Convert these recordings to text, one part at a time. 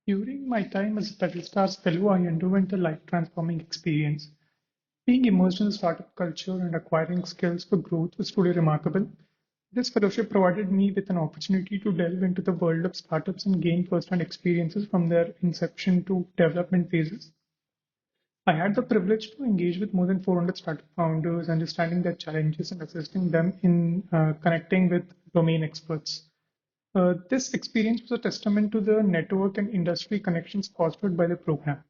During my time as a PedalStars Fellow, I underwent a life-transforming experience. Being immersed in the startup culture and acquiring skills for growth was truly remarkable. This fellowship provided me with an opportunity to delve into the world of startups and gain first-hand experiences from their inception to development phases. I had the privilege to engage with more than 400 startup founders, understanding their challenges and assisting them in connecting with domain experts. This experience was a testament to the network and industry connections fostered by the program.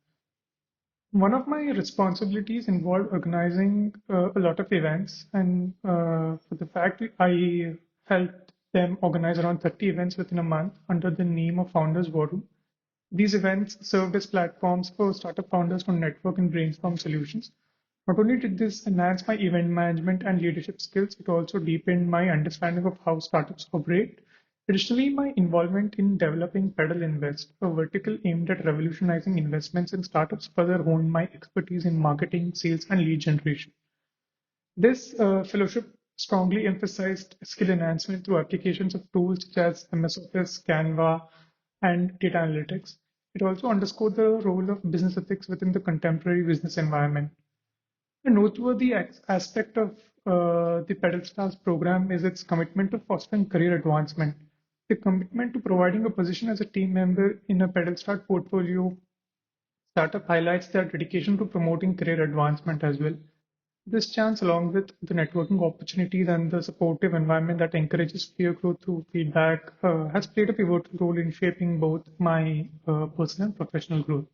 One of my responsibilities involved organizing a lot of events, and for the fact I helped them organize around 30 events within a month under the name of Founders War Room. These events served as platforms for startup founders to network and brainstorm solutions. Not only did this enhance my event management and leadership skills, it also deepened my understanding of how startups operate. Additionally, my involvement in developing Pedal Invest, a vertical aimed at revolutionizing investments in startups, further honed my expertise in marketing, sales, and lead generation. This fellowship strongly emphasized skill enhancement through applications of tools such as MS Office, Canva, and data analytics. It also underscored the role of business ethics within the contemporary business environment. A noteworthy aspect of the PedalStars program is its commitment to fostering career advancement. The commitment to providing a position as a team member in a PedalStar portfolio startup highlights their dedication to promoting career advancement as well. This chance, along with the networking opportunities and the supportive environment that encourages peer growth through feedback, has played a pivotal role in shaping both my personal and professional growth.